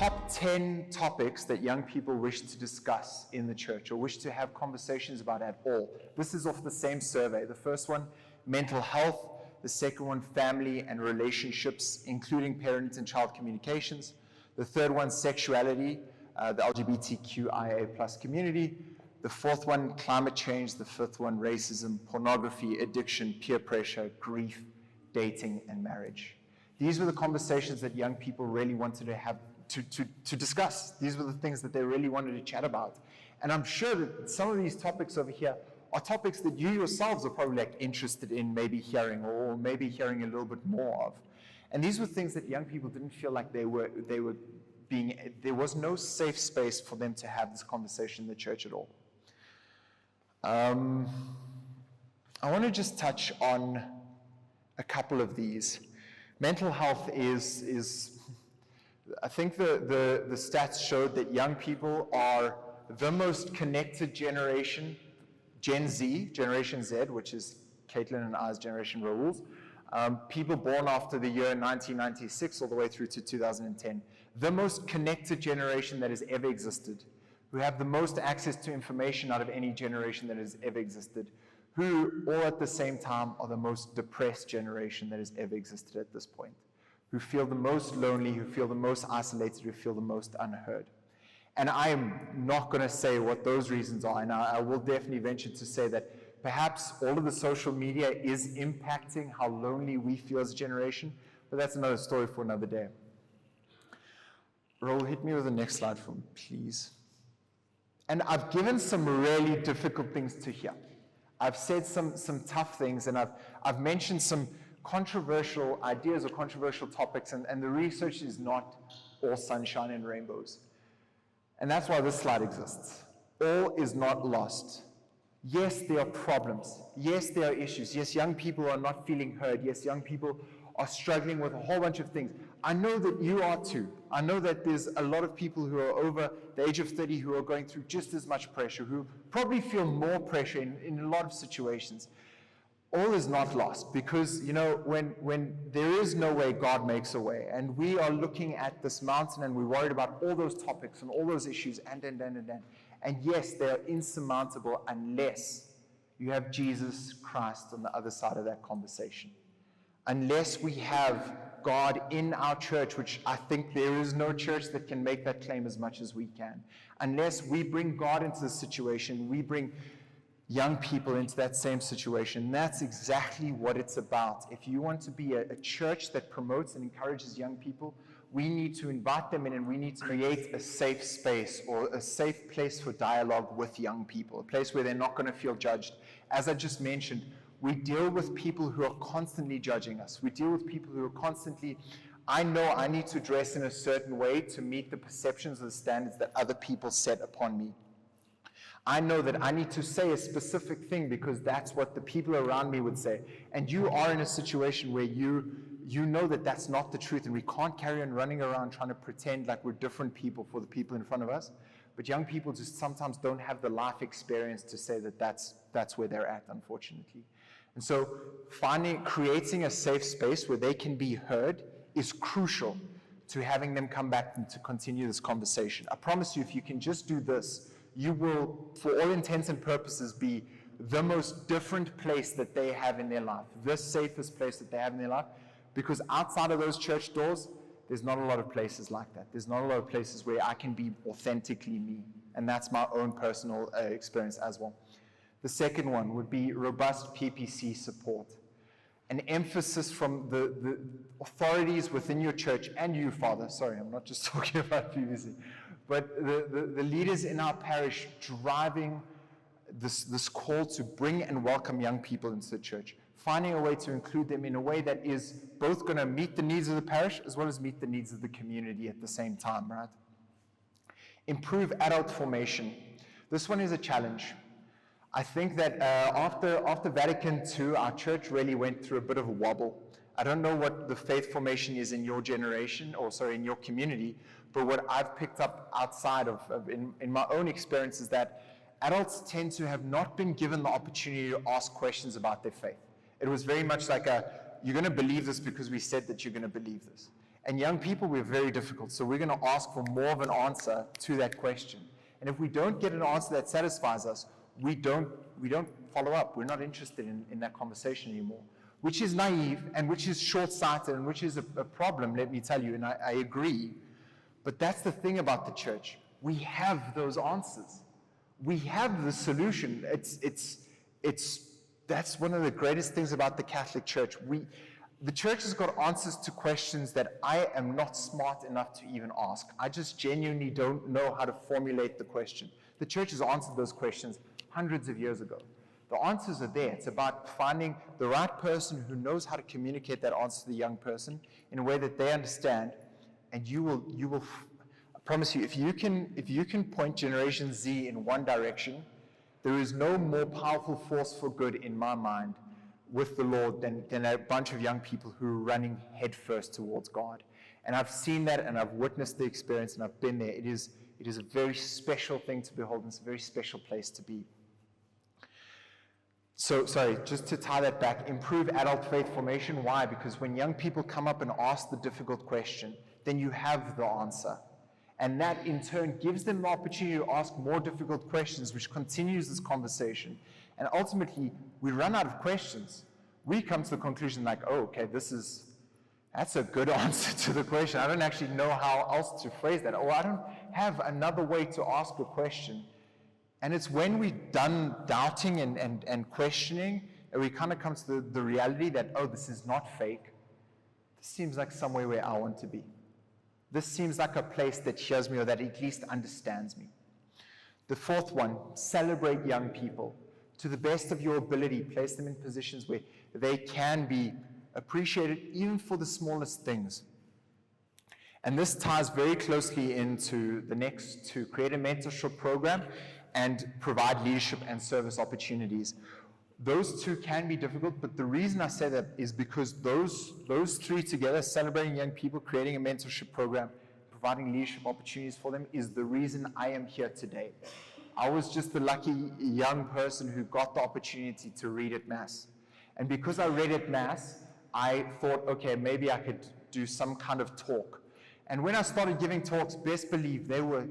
top 10 topics that young people wish to discuss in the church or wish to have conversations about at all. This is off the same survey. The first one, mental health. The second one, family and relationships, including parent and child communications. The third one, sexuality, the LGBTQIA plus community. The fourth one, climate change. The fifth one, racism, pornography, addiction, peer pressure, grief, dating, and marriage. These were the conversations that young people really wanted to have to discuss. These were the things that they really wanted to chat about. And I'm sure that some of these topics over here are topics that you yourselves are probably like interested in maybe hearing or maybe hearing a little bit more of. And these were things that young people didn't feel like there was no safe space for them to have this conversation in the church at all. I want to just touch on a couple of these. Mental health is I think the stats showed that young people are the most connected generation, Gen Z, Generation Z, which is Caitlin and I's generation, Raoul's, people born after the year 1996 all the way through to 2010. The most connected generation that has ever existed, who have the most access to information out of any generation that has ever existed, who all at the same time are the most depressed generation that has ever existed at this point, who feel the most lonely, who feel the most isolated, who feel the most unheard. And I am not going to say what those reasons are, and I will definitely venture to say that perhaps all of the social media is impacting how lonely we feel as a generation, but that's another story for another day. Roll, hit me with the next slide for me, please. And I've given some really difficult things to hear. I've said some tough things, and I've mentioned some controversial ideas or controversial topics, and the research is not all sunshine and rainbows. And that's why this slide exists. All is not lost. Yes, there are problems. Yes, there are issues. Yes, young people are not feeling heard. Yes, young people are struggling with a whole bunch of things. I know that you are too. I know that there's a lot of people who are over the age of 30 who are going through just as much pressure, who probably feel more pressure in a lot of situations. All is not lost because, you know, when there is no way, God makes a way. And we are looking at this mountain and we're worried about all those topics and all those issues and. And yes, they are insurmountable unless you have Jesus Christ on the other side of that conversation. Unless we have God in our church, which I think there is no church that can make that claim as much as we can. Unless we bring God into the situation, we bring young people into that same situation. That's exactly what it's about. If you want to be a church that promotes and encourages young people, we need to invite them in and we need to create a safe space or a safe place for dialogue with young people, a place where they're not going to feel judged. As I just mentioned, we deal with people who are constantly judging us. We deal with people who are constantly, I know I need to dress in a certain way to meet the perceptions or the standards that other people set upon me. I know that I need to say a specific thing because that's what the people around me would say. And you are in a situation where you know that that's not the truth, and we can't carry on running around trying to pretend like we're different people for the people in front of us. But young people just sometimes don't have the life experience to say that that's where they're at, unfortunately. And so creating a safe space where they can be heard is crucial to having them come back and to continue this conversation. I promise you, if you can just do this, you will, for all intents and purposes, be the most different place that they have in their life, the safest place that they have in their life, because outside of those church doors, there's not a lot of places like that. There's not a lot of places where I can be authentically me, and that's my own personal experience as well. The second one would be robust PPC support. An emphasis from the authorities within your church and you, Father. Sorry, I'm not just talking about PPC. But the leaders in our parish driving this call to bring and welcome young people into the church, finding a way to include them in a way that is both going to meet the needs of the parish as well as meet the needs of the community at the same time, right? Improve adult formation. This one is a challenge. I think that after Vatican II, our church really went through a bit of a wobble. I don't know what the faith formation is in your generation, in your community, but what I've picked up outside in my own experience is that adults tend to have not been given the opportunity to ask questions about their faith. It was very much like you're going to believe this because we said that you're going to believe this. And young people, we're very difficult, so we're going to ask for more of an answer to that question. And if we don't get an answer that satisfies us, we don't follow up. We're not interested in that conversation anymore, which is naive and which is short-sighted and which is a problem, let me tell you, and I agree. But that's the thing about the church. We have those answers. We have the solution. That's one of the greatest things about the Catholic Church. The church has got answers to questions that I am not smart enough to even ask. I just genuinely don't know how to formulate the question. The church has answered those questions hundreds of years ago. The answers are there. It's about finding the right person who knows how to communicate that answer to the young person in a way that they understand. And you will, I promise you, if you can point Generation Z in one direction, there is no more powerful force for good in my mind with the Lord than a bunch of young people who are running headfirst towards God. And I've seen that, and I've witnessed the experience, and I've been there. It is a very special thing to behold, and it's a very special place to be. So, sorry, just to tie that back, improve adult faith formation. Why? Because when young people come up and ask the difficult question, then you have the answer. And that, in turn, gives them the opportunity to ask more difficult questions, which continues this conversation. And ultimately, we run out of questions. We come to the conclusion like, oh, okay, that's a good answer to the question. I don't actually know how else to phrase that. Or I don't have another way to ask a question. And it's when we're done doubting and questioning, and we kind of come to the reality that, oh, this is not fake. This seems like somewhere where I want to be. This seems like a place that hears me or that at least understands me. The fourth one, celebrate young people. To the best of your ability, place them in positions where they can be appreciated even for the smallest things. And this ties very closely into the next two, create a mentorship program and provide leadership and service opportunities. Those two can be difficult, but the reason I say that is because those three together, celebrating young people, creating a mentorship program, providing leadership opportunities for them, is the reason I am here today. I was just the lucky young person who got the opportunity to read at Mass. And because I read at Mass, I thought, okay, maybe I could do some kind of talk. And when I started giving talks, best believe they were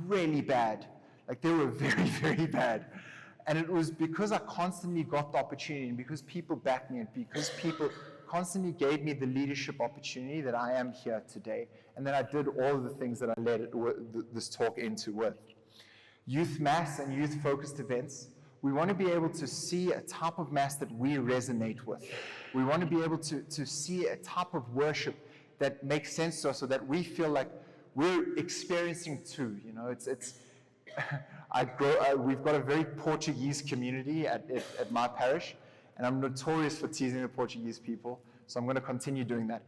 really bad. Like they were very, very bad. And it was because I constantly got the opportunity and because people backed me and because people constantly gave me the leadership opportunity that I am here today. And then I did all of the things that I led this talk into with. Youth Mass and youth-focused events. We want to be able to see a type of Mass that we resonate with. We want to be able to see a type of worship that makes sense to us so that we feel like we're experiencing too. You know, we've got a very Portuguese community at my parish, and I'm notorious for teasing the Portuguese people, so I'm going to continue doing that.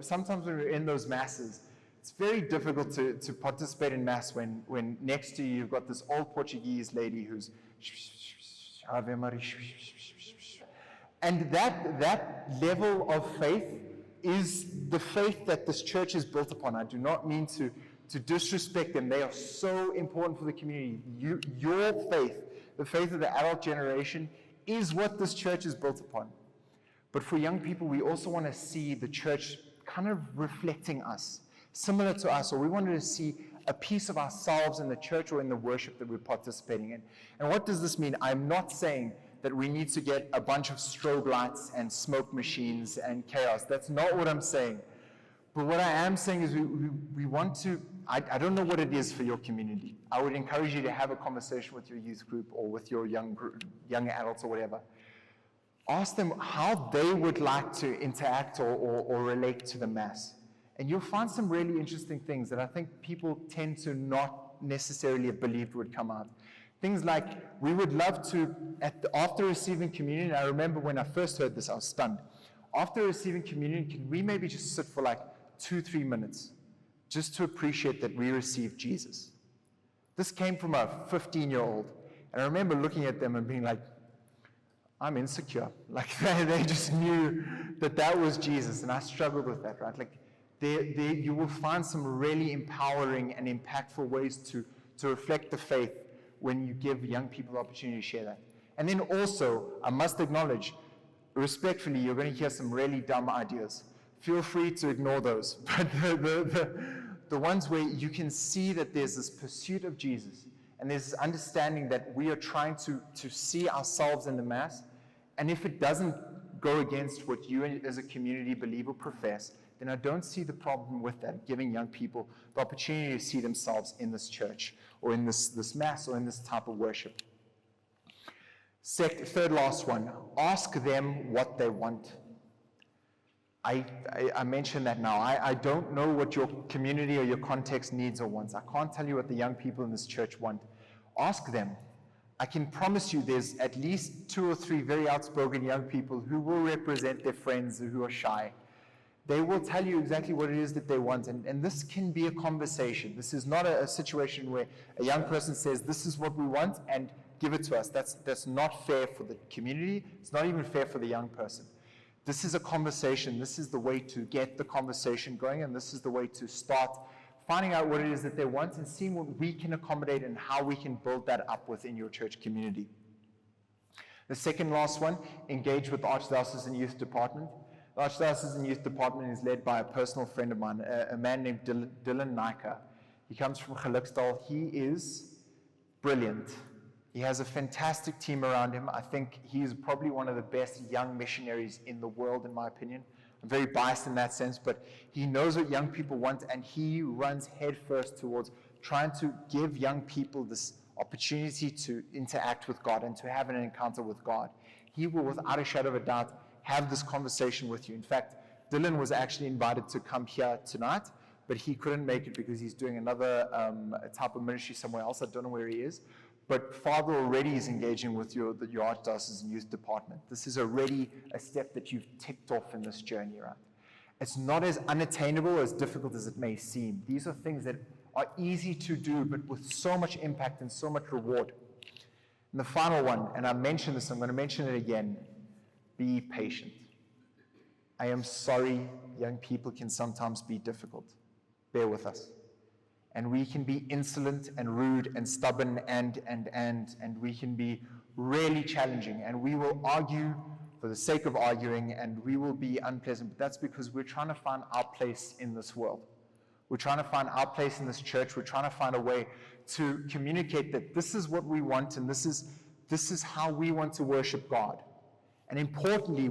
Sometimes when we're in those Masses, it's very difficult to participate in Mass when next to you you've got this old Portuguese lady who's Ave Maria, and that level of faith is the faith that this church is built upon. I do not mean to disrespect them. They are so important for the community. Your faith, the faith of the adult generation, is what this church is built upon. But for young people, we also want to see the church kind of reflecting us, similar to us, or we wanted to see a piece of ourselves in the church or in the worship that we're participating in. And what does this mean? I'm not saying that we need to get a bunch of strobe lights and smoke machines and chaos. That's not what I'm saying. But what I am saying is we want to, I don't know what it is for your community. I would encourage you to have a conversation with your youth group or with your young adults or whatever. Ask them how they would like to interact or relate to the Mass. And you'll find some really interesting things that I think people tend to not necessarily have believed would come out. Things like, we would love to, after receiving communion, I remember when I first heard this, I was stunned. After receiving communion, can we maybe just sit for like 2-3 minutes just to appreciate that we received Jesus? This came from a 15-year-old. And I remember looking at them and being like, I'm insecure. Like they just knew that was Jesus, and I struggled with that, right? Like you will find some really empowering and impactful ways to reflect the faith when you give young people the opportunity to share that. And then also, I must acknowledge, respectfully, you're going to hear some really dumb ideas. Feel free to ignore those. But the ones where you can see that there's this pursuit of Jesus, and there's this understanding that we are trying to see ourselves in the Mass, and if it doesn't go against what you as a community believe or profess, then I don't see the problem with that, giving young people the opportunity to see themselves in this church, or in this Mass, or in this type of worship. Third last one, ask them what they want. I mentioned that now. I don't know what your community or your context needs or wants. I can't tell you what the young people in this church want. Ask them. I can promise you there's at least 2 or 3 very outspoken young people who will represent their friends who are shy. They will tell you exactly what it is that they want, and this can be a conversation. This is not a situation where a young person says, this is what we want, and give it to us. That's not fair for the community. It's not even fair for the young person. This is a conversation. This is the way to get the conversation going, and this is the way to start finding out what it is that they want and seeing what we can accommodate and how we can build that up within your church community. The second last one, engage with the Archdiocesan Youth Department. The Archdiocesan Youth Department is led by a personal friend of mine, a man named Dylan Nika. He comes from Gelukstad. He is brilliant. He has a fantastic team around him. I think he's probably one of the best young missionaries in the world, in my opinion. I'm very biased in that sense, but he knows what young people want, and he runs headfirst towards trying to give young people this opportunity to interact with God and to have an encounter with God. He will, without a shadow of a doubt, have this conversation with you. In fact, Dylan was actually invited to come here tonight, but he couldn't make it because he's doing another type of ministry somewhere else. I don't know where he is. But Father already is engaging with your Archdiocesan Youth Department. This is already a step that you've ticked off in this journey, right? It's not as unattainable, as difficult as it may seem. These are things that are easy to do, but with so much impact and so much reward. And the final one, and I mentioned this, I'm going to mention it again, be patient. I am sorry, young people can sometimes be difficult. Bear with us. And we can be insolent and rude and stubborn and we can be really challenging, and we will argue for the sake of arguing, and we will be unpleasant. But that's because we're trying to find our place in this world. We're trying to find our place in this church. We're trying to find a way to communicate that this is what we want, and this is how we want to worship God. And importantly,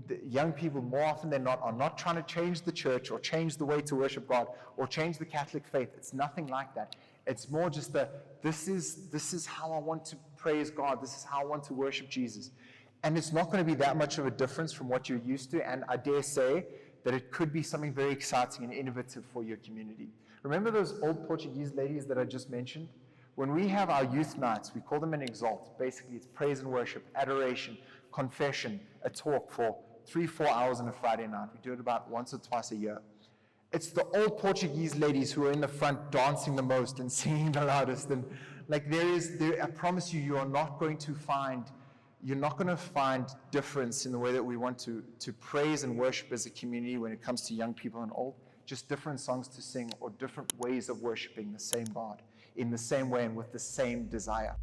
the young people, more often than not, are not trying to change the church or change the way to worship God or change the Catholic faith. It's nothing like that. It's more just this is how I want to praise God. This is how I want to worship Jesus. And it's not going to be that much of a difference from what you're used to. And I dare say that it could be something very exciting and innovative for your community. Remember those old Portuguese ladies that I just mentioned? When we have our youth nights, we call them an exalt. Basically, it's praise and worship, adoration, confession, a talk for 3-4 hours on a Friday night. We do it about once or twice a year. It's the old Portuguese ladies who are in the front dancing the most and singing the loudest. And like I promise you, you're not going to find difference in the way that we want to praise and worship as a community when it comes to young people and old. Just different songs to sing or different ways of worshiping the same God in the same way and with the same desire.